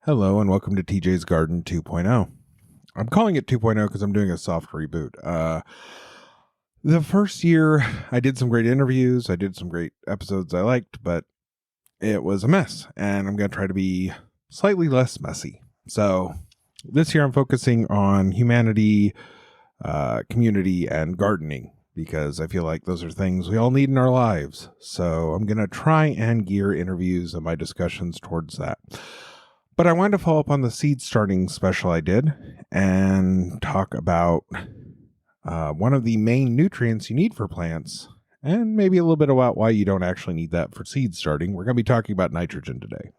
Hello and welcome to TJ's Garden 2.0. I'm calling it 2.0 because I'm doing a soft reboot. The first year I did some great interviews. I did some great episodes I liked, but it was a mess. And I'm going to try to be slightly less messy. So this year I'm focusing on humanity, community, and gardening because I feel like those are things we all need in our lives. So I'm going to try and gear interviews and my discussions towards that. But I wanted to follow up on the seed starting special I did and talk about one of the main nutrients you need for plants and maybe a little bit about why you don't actually need that for seed starting. We're going to be talking about nitrogen today.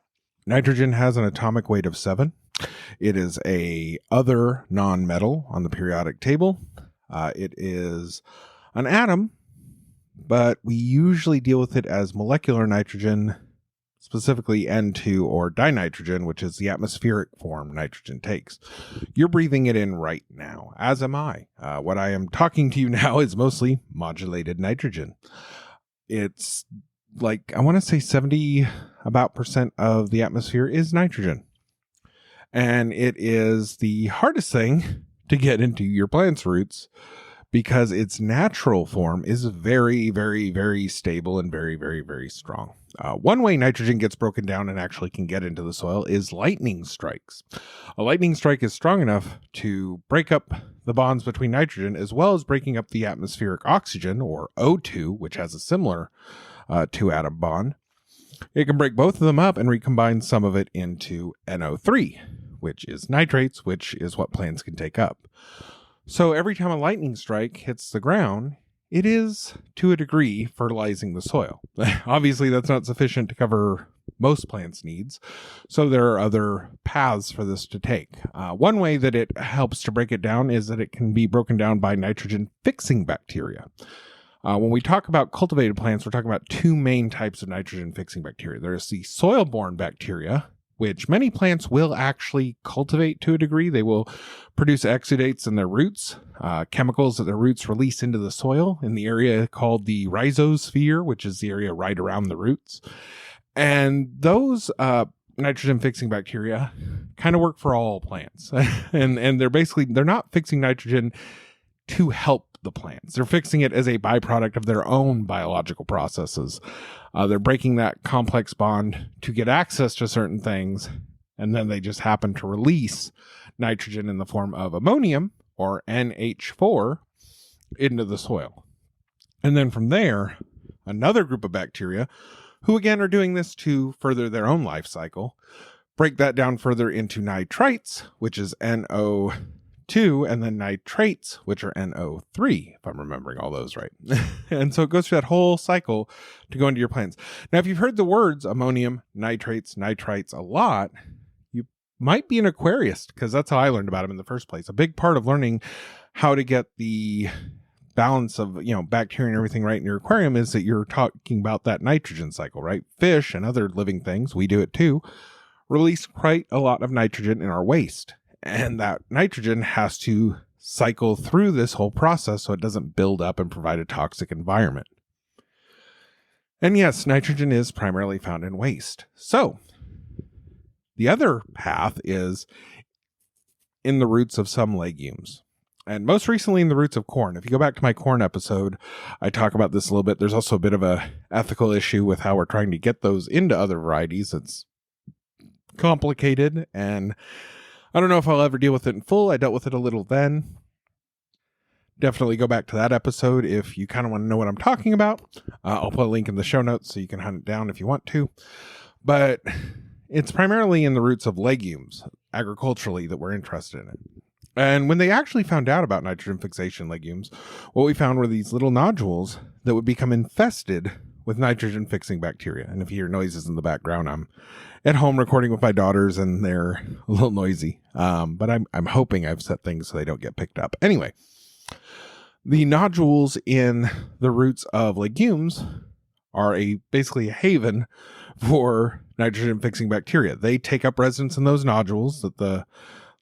Nitrogen has an atomic weight of 7. It is a other non-metal on the periodic table. It is an atom, but we usually deal with it as molecular nitrogen, specifically N2 or dinitrogen, which is the atmospheric form nitrogen takes. You're breathing it in right now, as am I. What I am talking to you now is mostly modulated nitrogen. It's like, I want to say 70% of the atmosphere is nitrogen. And it is the hardest thing to get into your plant's roots because its natural form is very, very, very stable and very, very, very strong. One way nitrogen gets broken down and actually can get into the soil is lightning strikes. A lightning strike is strong enough to break up the bonds between nitrogen as well as breaking up the atmospheric oxygen, or O2, which has a similar two-atom bond. It can break both of them up and recombine some of it into NO3, which is nitrates, which is what plants can take up. So every time a lightning strike hits the ground, it is, to a degree, fertilizing the soil. Obviously, that's not sufficient to cover most plants' needs, so there are other paths for this to take. One way that it helps to break it down is that it can be broken down by nitrogen-fixing bacteria. When we talk about cultivated plants, we're talking about two main types of nitrogen-fixing bacteria. There's the soil-borne bacteria, which many plants will actually cultivate to a degree. They will produce exudates in their roots, chemicals that their roots release into the soil in the area called the rhizosphere, which is the area right around the roots. And those nitrogen-fixing bacteria kind of work for all plants. and they're not fixing nitrogen to help the plants. They're fixing it as a byproduct of their own biological processes. They're breaking that complex bond to get access to certain things, and then they just happen to release nitrogen in the form of ammonium, or NH4, into the soil. And then from there, another group of bacteria, who again are doing this to further their own life cycle, break that down further into nitrites, which is NO2, and then nitrates, which are NO3, if I'm remembering all those right. And so it goes through that whole cycle to go into your plants. Now, if you've heard the words ammonium, nitrates, nitrites a lot, you might be an aquarist, because that's how I learned about them in the first place. A big part of learning how to get the balance of, bacteria and everything right in your aquarium is that you're talking about that nitrogen cycle, right? Fish and other living things, we do it too, release quite a lot of nitrogen in our waste. And that nitrogen has to cycle through this whole process so it doesn't build up and provide a toxic environment. And yes, nitrogen is primarily found in waste. So the other path is in the roots of some legumes. And most recently in the roots of corn. If you go back to my corn episode, I talk about this a little bit. There's also a bit of a ethical issue with how we're trying to get those into other varieties. It's complicated, and I don't know if I'll ever deal with it in full. I dealt with it a little then. Definitely go back to that episode if you kind of want to know what I'm talking about. I'll put a link in the show notes so you can hunt it down if you want to. But it's primarily in the roots of legumes, agriculturally, that we're interested in it. And when they actually found out about nitrogen fixation legumes, what we found were these little nodules that would become infested with nitrogen fixing bacteria. And if you hear noises in the background, I'm at home recording with my daughters and they're a little noisy. But I'm hoping I've set things so they don't get picked up. Anyway, the nodules in the roots of legumes are basically a haven for nitrogen fixing bacteria. They take up residence in those nodules that the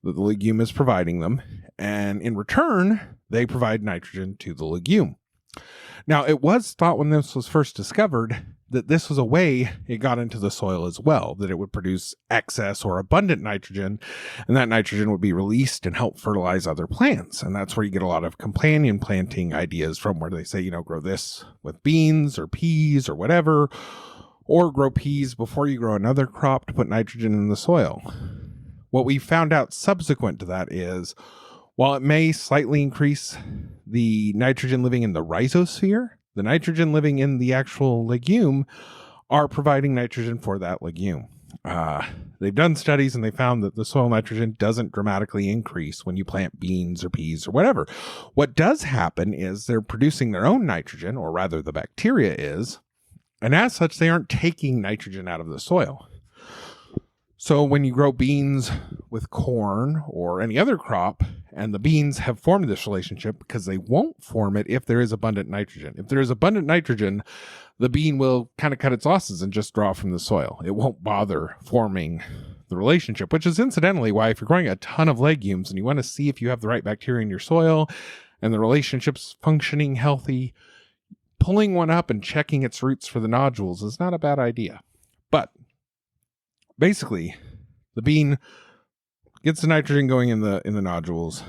legume is providing them. And in return, they provide nitrogen to the legume. Now, it was thought when this was first discovered that this was a way it got into the soil as well, that it would produce excess or abundant nitrogen, and that nitrogen would be released and help fertilize other plants. And that's where you get a lot of companion planting ideas from, where they say, grow this with beans or peas or whatever, or grow peas before you grow another crop to put nitrogen in the soil. What we found out subsequent to that is, while it may slightly increase the nitrogen living in the rhizosphere, the nitrogen living in the actual legume are providing nitrogen for that legume. They've done studies and they found that the soil nitrogen doesn't dramatically increase when you plant beans or peas or whatever. What does happen is they're producing their own nitrogen, or rather the bacteria is, and as such, they aren't taking nitrogen out of the soil. So when you grow beans with corn or any other crop, and the beans have formed this relationship, because they won't form it if there is abundant nitrogen. If there is abundant nitrogen, the bean will kind of cut its losses and just draw from the soil. It won't bother forming the relationship, which is incidentally why, if you're growing a ton of legumes and you want to see if you have the right bacteria in your soil and the relationship's functioning healthy, pulling one up and checking its roots for the nodules is not a bad idea. But basically, the bean gets the nitrogen going in the nodules,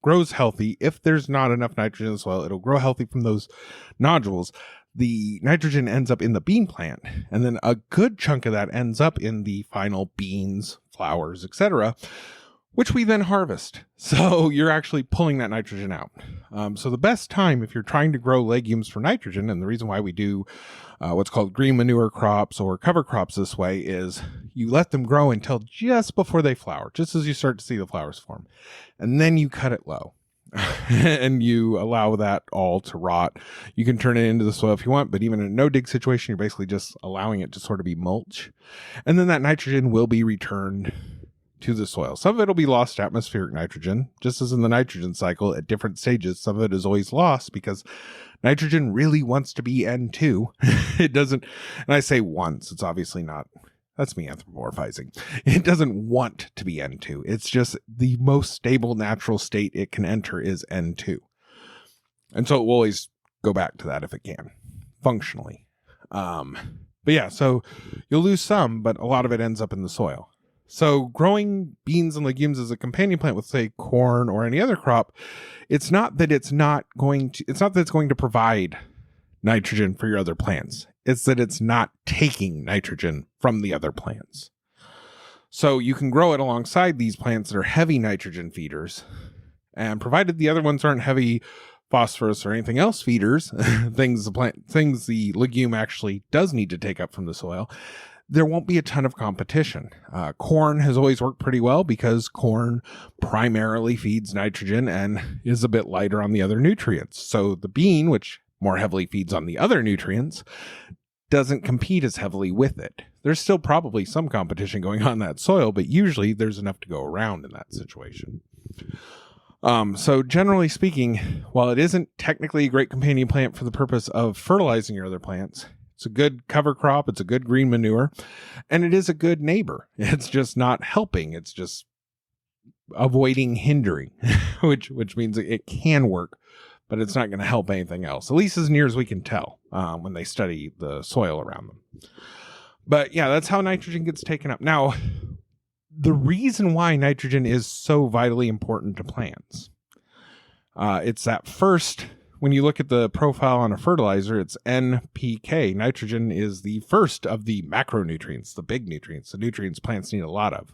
grows healthy. If there's not enough nitrogen in the soil, it'll grow healthy from those nodules. The nitrogen ends up in the bean plant, and then a good chunk of that ends up in the final beans, flowers, etc., which we then harvest. So you're actually pulling that nitrogen out. So the best time, if you're trying to grow legumes for nitrogen, and the reason why we do what's called green manure crops or cover crops this way, is you let them grow until just before they flower, just as you start to see the flowers form. And then you cut it low and you allow that all to rot. You can turn it into the soil if you want, but even in a no-dig situation, you're basically just allowing it to sort of be mulch. And then that nitrogen will be returned to the soil. Some of it will be lost atmospheric nitrogen, just as in the nitrogen cycle at different stages. Some of it is always lost because nitrogen really wants to be N2. It doesn't, and I say wants, it's obviously not, that's me anthropomorphizing. It doesn't want to be N2. It's just the most stable natural state it can enter is N2. And so it will always go back to that if it can, functionally. But yeah, so you'll lose some, but a lot of it ends up in the soil. So growing beans and legumes as a companion plant with, say, corn or any other crop, it's not that it's going to provide nitrogen for your other plants. It's that it's not taking nitrogen from the other plants. So you can grow it alongside these plants that are heavy nitrogen feeders, and provided the other ones aren't heavy phosphorus or anything else feeders, things the legume actually does need to take up from the soil, there won't be a ton of competition. Corn has always worked pretty well because corn primarily feeds nitrogen and is a bit lighter on the other nutrients. So the bean, which more heavily feeds on the other nutrients, doesn't compete as heavily with it. There's still probably some competition going on in that soil, but usually there's enough to go around in that situation. So generally speaking, while it isn't technically a great companion plant for the purpose of fertilizing your other plants, it's a good cover crop, it's a good green manure, and it is a good neighbor. It's just not helping. It's just avoiding hindering, which means it can work, but it's not going to help anything else, at least as near as we can tell when they study the soil around them. But yeah, that's how nitrogen gets taken up. Now, the reason why nitrogen is so vitally important to plants, it's that first... When you look at the profile on a fertilizer, it's NPK. Nitrogen is the first of the macronutrients, the big nutrients, the nutrients plants need a lot of.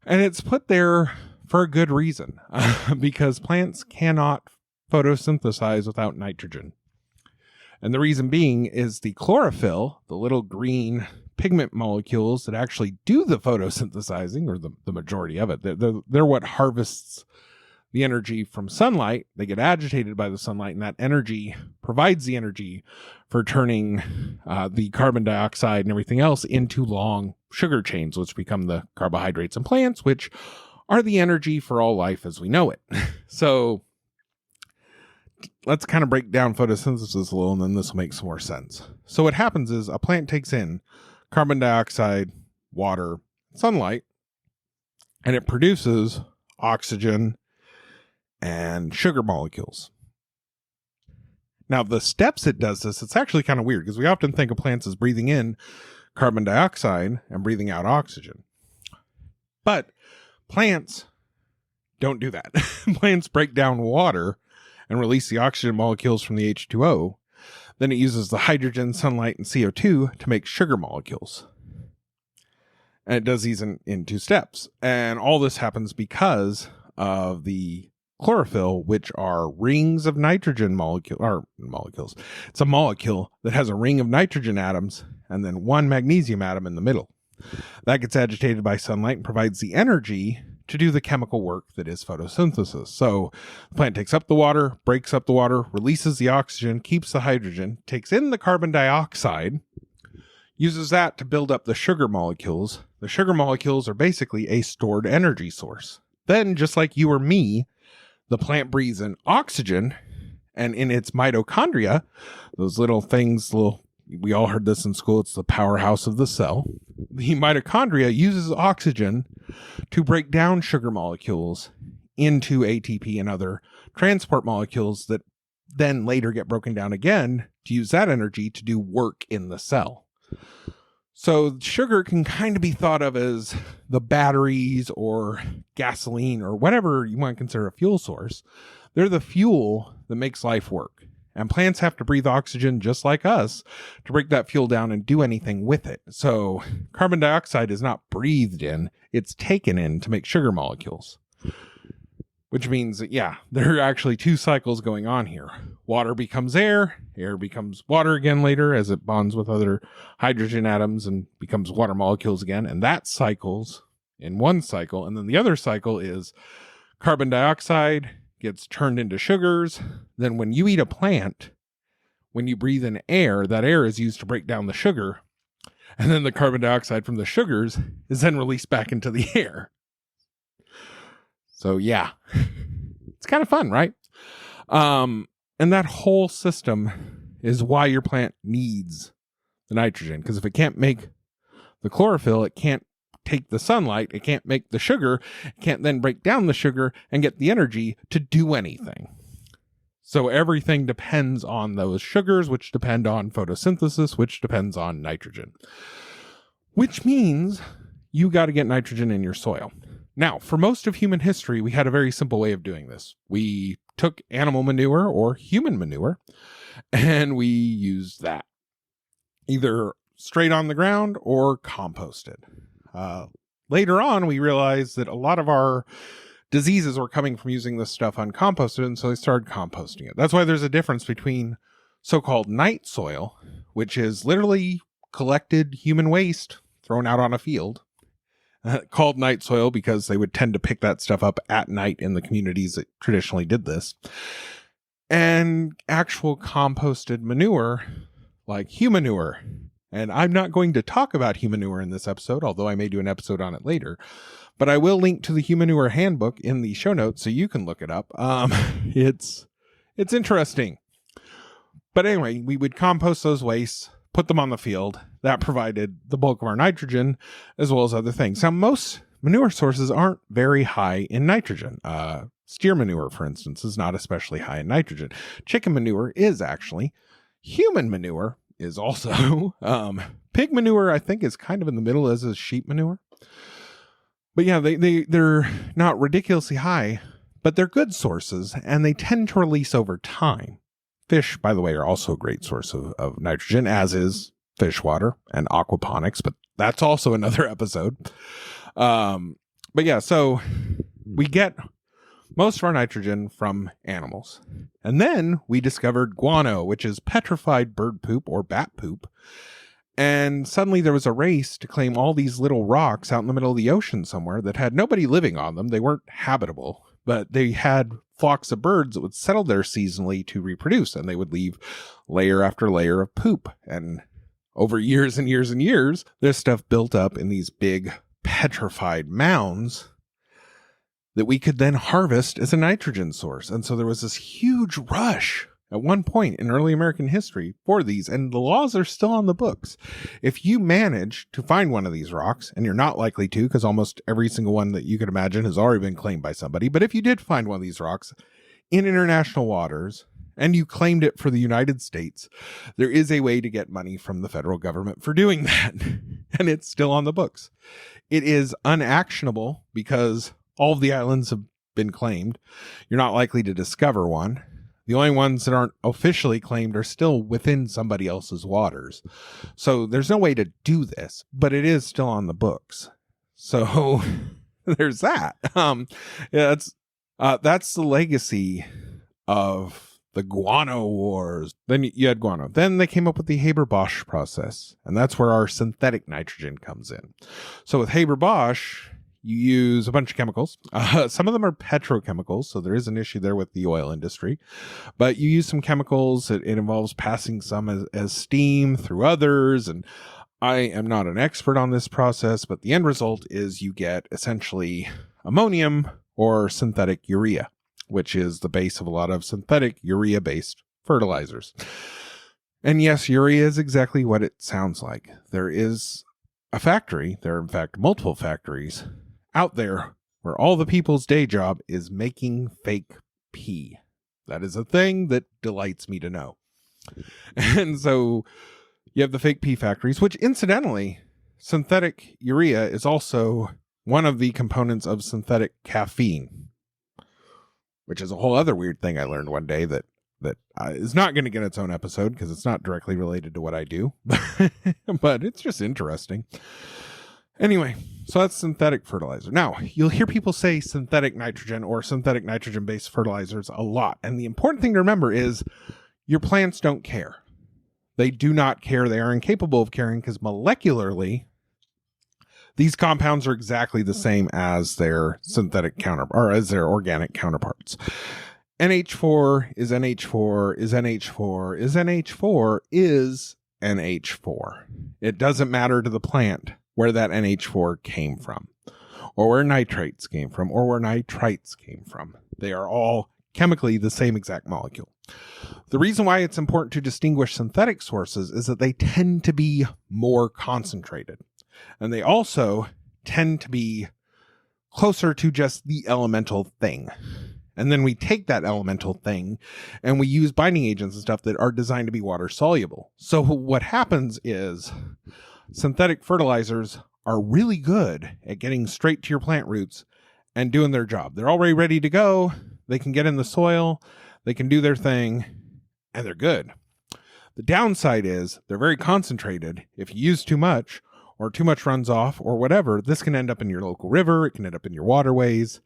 And it's put there for a good reason, because plants cannot photosynthesize without nitrogen. And the reason being is the chlorophyll, the little green pigment molecules that actually do the photosynthesizing, or the majority of it, they're what harvests the energy from sunlight. They get agitated by the sunlight, and that energy provides the energy for turning the carbon dioxide and everything else into long sugar chains, which become the carbohydrates in plants, which are the energy for all life as we know it. So let's kind of break down photosynthesis a little, and then this will make some more sense. So what happens is a plant takes in carbon dioxide, water, sunlight, and it produces oxygen and sugar molecules. Now, the steps it does this, it's actually kind of weird because we often think of plants as breathing in carbon dioxide and breathing out oxygen. But plants don't do that. Plants break down water and release the oxygen molecules from the H2O. Then it uses the hydrogen, sunlight, and CO2 to make sugar molecules. And it does these in 2 steps. And all this happens because of the chlorophyll, which are rings of nitrogen molecules. It's a molecule that has a ring of nitrogen atoms and then 1 magnesium atom in the middle. That gets agitated by sunlight and provides the energy to do the chemical work that is photosynthesis. So the plant takes up the water, breaks up the water, releases the oxygen, keeps the hydrogen, takes in the carbon dioxide, uses that to build up the sugar molecules. The sugar molecules are basically a stored energy source. Then, just like you or me, the plant breathes in oxygen, and in its mitochondria, those little things, we all heard this in school, it's the powerhouse of the cell. The mitochondria uses oxygen to break down sugar molecules into ATP and other transport molecules that then later get broken down again to use that energy to do work in the cell. So sugar can kind of be thought of as the batteries or gasoline or whatever you want to consider a fuel source. They're the fuel that makes life work. And plants have to breathe oxygen just like us to break that fuel down and do anything with it. So carbon dioxide is not breathed in, it's taken in to make sugar molecules. Which means that, there are actually 2 cycles going on here. Water becomes air becomes water again later as it bonds with other hydrogen atoms and becomes water molecules again. And that cycles in one cycle. And then the other cycle is carbon dioxide gets turned into sugars. Then when you eat a plant, when you breathe in air, that air is used to break down the sugar. And then the carbon dioxide from the sugars is then released back into the air. So it's kind of fun, right? And that whole system is why your plant needs the nitrogen. Because if it can't make the chlorophyll, it can't take the sunlight, it can't make the sugar, it can't then break down the sugar and get the energy to do anything. So everything depends on those sugars, which depend on photosynthesis, which depends on nitrogen. Which means you got to get nitrogen in your soil. Now, for most of human history, we had a very simple way of doing this. We took animal manure or human manure, and we used that either straight on the ground or composted. Later on, we realized that a lot of our diseases were coming from using this stuff uncomposted, and so they started composting it. That's why there's a difference between so-called night soil, which is literally collected human waste thrown out on a field, called night soil because they would tend to pick that stuff up at night in the communities that traditionally did this, and actual composted manure like human manure. And I'm not going to talk about human manure in this episode, although I may do an episode on it later. But I will link to the human manure handbook in the show notes so you can look it up. It's interesting. But anyway, we would compost those wastes, put them on the field. That provided the bulk of our nitrogen, as well as other things. Now, most manure sources aren't very high in nitrogen. Steer manure, for instance, is not especially high in nitrogen. Chicken manure is actually. Human manure is also. Pig manure, I think, is kind of in the middle, as is sheep manure. But yeah, they're not ridiculously high, but they're good sources, and they tend to release over time. Fish, by the way, are also a great source of nitrogen, as is fish water and aquaponics, but that's also another episode. But yeah, so we get most of our nitrogen from animals. And then we discovered guano, which is petrified bird poop or bat poop. And suddenly there was a race to claim all these little rocks out in the middle of the ocean somewhere that had nobody living on them. They weren't habitable, but they had flocks of birds that would settle there seasonally to reproduce, and they would leave layer after layer of poop. And over years and years and years, this stuff built up in these big petrified mounds that we could then harvest as a nitrogen source. And so there was this huge rush at one point in early American history for these, and the laws are still on the books. If you manage to find one of these rocks, and you're not likely to, because almost every single one that you could imagine has already been claimed by somebody, but if you did find one of these rocks in international waters, and you claimed it for the United States, there is a way to get money from the federal government for doing that. And it's still on the books. It is unactionable because all of the islands have been claimed. You're not likely to discover one. The only ones that aren't officially claimed are still within somebody else's waters. So there's no way to do this, but it is still on the books. So there's that. Yeah, that's the legacy of the guano wars. Then you had guano. Then they came up with the Haber-Bosch process, and that's where our synthetic nitrogen comes in. So with Haber-Bosch, you use a bunch of chemicals. Some of them are petrochemicals, so there is an issue there with the oil industry. But you use some chemicals. It involves passing some as steam through others, and I am not an expert on this process, but the end result is you get essentially ammonium or synthetic urea, which is the base of a lot of synthetic urea-based fertilizers. And yes, urea is exactly what it sounds like. There is a factory, there are in fact multiple factories out there where all the people's day job is making fake pee. That is a thing that delights me to know. And so you have the fake pee factories, which incidentally, synthetic urea is also one of the components of synthetic caffeine, which is a whole other weird thing I learned one day that is not going to get its own episode because it's not directly related to what I do, but it's just interesting. Anyway, so that's synthetic fertilizer. Now, you'll hear people say synthetic nitrogen or synthetic nitrogen-based fertilizers a lot. And the important thing to remember is your plants don't care. They do not care. They are incapable of caring because molecularly, these compounds are exactly the same as their synthetic or as their organic counterparts. NH4 is NH4 is NH4 is NH4 is NH4. It doesn't matter to the plant where that NH4 came from, or where nitrates came from, or where nitrites came from. They are all chemically the same exact molecule. The reason why it's important to distinguish synthetic sources is that they tend to be more concentrated. And they also tend to be closer to just the elemental thing. And then we take that elemental thing and we use binding agents and stuff that are designed to be water soluble. So what happens is synthetic fertilizers are really good at getting straight to your plant roots and doing their job. They're already ready to go. They can get in the soil. They can do their thing, and they're good. The downside is they're very concentrated. If you use too much, or too much runs off, or whatever, this can end up in your local river. It can end up in your waterways.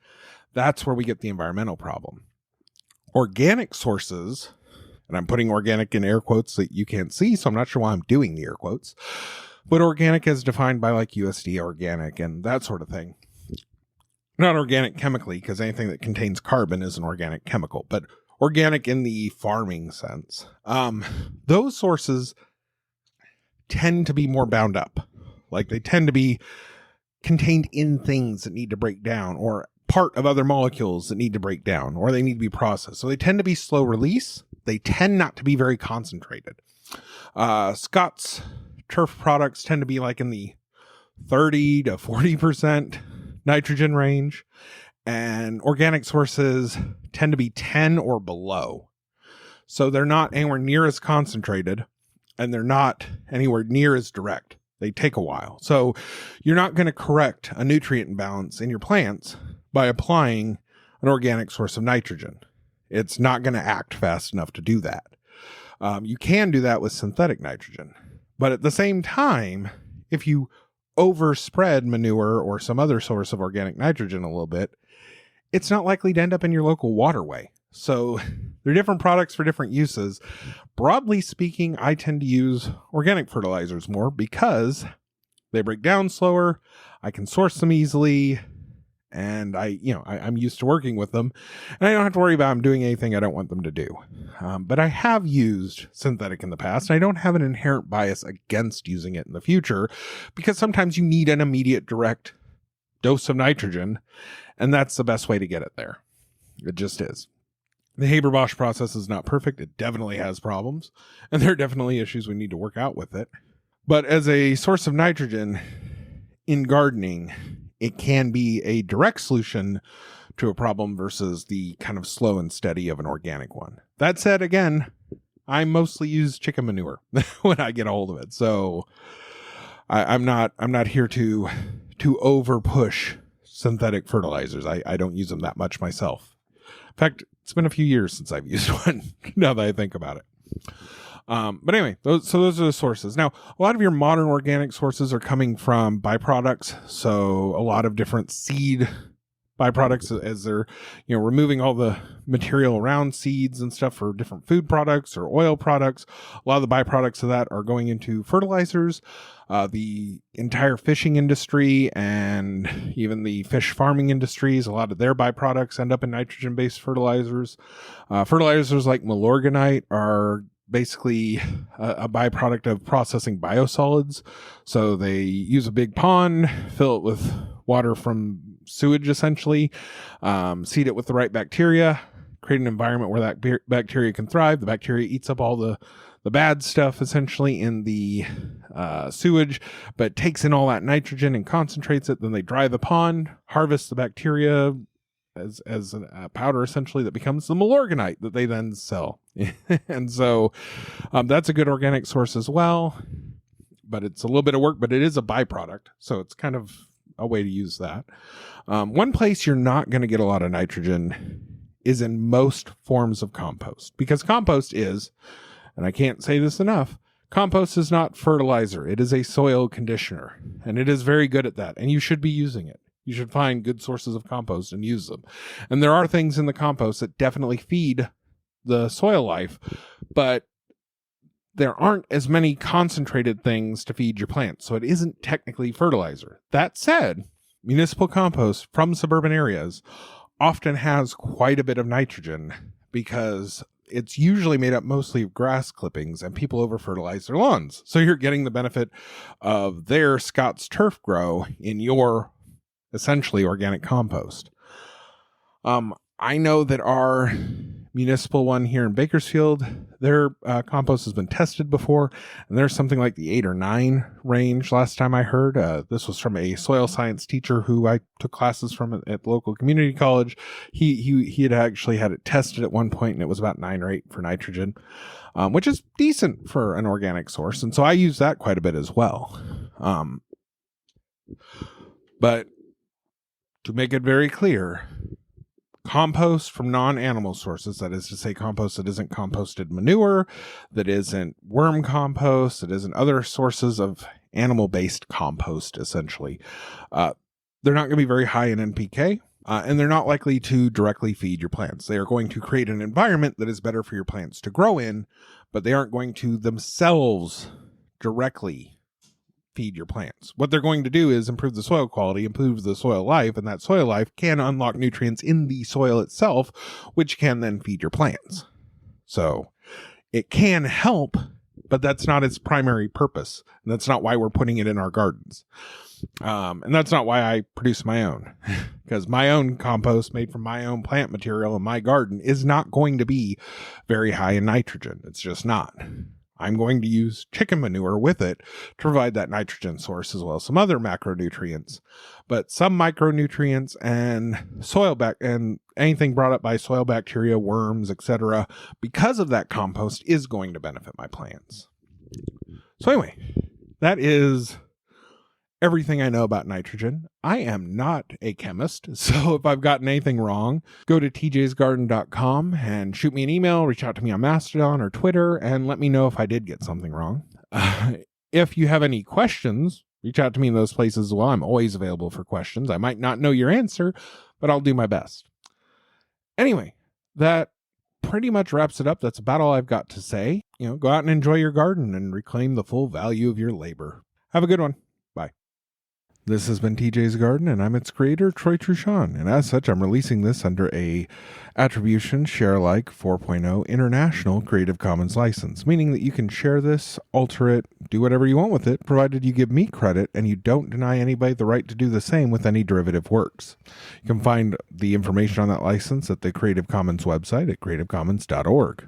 That's where we get the environmental problem. Organic sources, and I'm putting organic in air quotes that you can't see, so I'm not sure why I'm doing the air quotes, but organic is defined by like USDA organic and that sort of thing. Not organic chemically, because anything that contains carbon is an organic chemical, but organic in the farming sense. Those sources tend to be more bound up. Like they tend to be contained in things that need to break down, or part of other molecules that need to break down, or they need to be processed. So they tend to be slow release. They tend not to be very concentrated. Scott's turf products tend to be like in the 30 to 40% nitrogen range, and organic sources tend to be 10 or below. So they're not anywhere near as concentrated, and they're not anywhere near as direct. They take a while. So you're not going to correct a nutrient imbalance in your plants by applying an organic source of nitrogen. It's not going to act fast enough to do that. You can do that with synthetic nitrogen. But at the same time, if you overspread manure or some other source of organic nitrogen a little bit, it's not likely to end up in your local waterway. So they're different products for different uses. Broadly speaking, I tend to use organic fertilizers more because they break down slower. I can source them easily, and I'm used to working with them, and I don't have to worry about them doing anything I don't want them to do. But I have used synthetic in the past, and I don't have an inherent bias against using it in the future, because sometimes you need an immediate direct dose of nitrogen, and that's the best way to get it there. It just is. The Haber-Bosch process is not perfect. It definitely has problems, and there are definitely issues we need to work out with it. But as a source of nitrogen in gardening, it can be a direct solution to a problem versus the kind of slow and steady of an organic one. That said, again, I mostly use chicken manure when I get a hold of it. So I'm not here to over push synthetic fertilizers. I don't use them that much myself. In fact, it's been a few years since I've used one, now that I think about it. But anyway, those are the sources. Now, a lot of your modern organic sources are coming from byproducts. So a lot of different seed byproducts as they're, removing all the material around seeds and stuff for different food products or oil products. A lot of the byproducts of that are going into fertilizers. The entire fishing industry and even the fish farming industries, a lot of their byproducts end up in nitrogen-based fertilizers. Fertilizers like Milorganite are basically a byproduct of processing biosolids. So they use a big pond, fill it with water from sewage, essentially, seed it with the right bacteria, create an environment where that bacteria can thrive. The bacteria eats up all the bad stuff, essentially, in the sewage, but takes in all that nitrogen and concentrates it. Then they dry the pond, harvest the bacteria as a powder, essentially, that becomes the Milorganite that they then sell. And so that's a good organic source as well, but it's a little bit of work, but it is a byproduct. So it's kind of a way to use that. One place you're not going to get a lot of nitrogen is in most forms of compost, because compost is, and I can't say this enough, compost is not fertilizer. It is a soil conditioner, and it is very good at that, and you should be using it. You should find good sources of compost and use them. And there are things in the compost that definitely feed the soil life, but there aren't as many concentrated things to feed your plants, so it isn't technically fertilizer. That said, municipal compost from suburban areas often has quite a bit of nitrogen because it's usually made up mostly of grass clippings and people over fertilize their lawns. So you're getting the benefit of their Scott's turf grow in your essentially organic compost. I know that our municipal one here in Bakersfield, their compost has been tested before, and there's something like the 8 or 9 range last time I heard. This was from a soil science teacher who I took classes from at the local community college. He had actually had it tested at one point, and it was about 9 or 8 for nitrogen, which is decent for an organic source, and so I use that quite a bit as well. But to make it very clear, compost from non-animal sources, that is to say compost that isn't composted manure, that isn't worm compost, that isn't other sources of animal-based compost, essentially, they're not going to be very high in NPK, and they're not likely to directly feed your plants. They are going to create an environment that is better for your plants to grow in, but they aren't going to themselves directly feed your plants. What they're going to do is improve the soil quality, improve the soil life, and that soil life can unlock nutrients in the soil itself, which can then feed your plants. So it can help, but that's not its primary purpose. And that's not why we're putting it in our gardens. And that's not why I produce my own, because my own compost made from my own plant material in my garden is not going to be very high in nitrogen. It's just not. I'm going to use chicken manure with it to provide that nitrogen source, as well as some other macronutrients. But some micronutrients and and anything brought up by soil bacteria, worms, etc., because of that compost, is going to benefit my plants. So anyway, that is everything I know about nitrogen. I am not a chemist, so if I've gotten anything wrong, go to tjsgarden.com and shoot me an email, reach out to me on Mastodon or Twitter, and let me know if I did get something wrong. If you have any questions, reach out to me in those places as well. I'm always available for questions. I might not know your answer, but I'll do my best. Anyway, that pretty much wraps it up. That's about all I've got to say. Go out and enjoy your garden and reclaim the full value of your labor. Have a good one. Bye. This has been TJ's Garden, and I'm its creator, Troy Truchon, and as such, I'm releasing this under a Attribution Share Alike 4.0 International Creative Commons license, meaning that you can share this, alter it, do whatever you want with it, provided you give me credit and you don't deny anybody the right to do the same with any derivative works. You can find the information on that license at the Creative Commons website at creativecommons.org.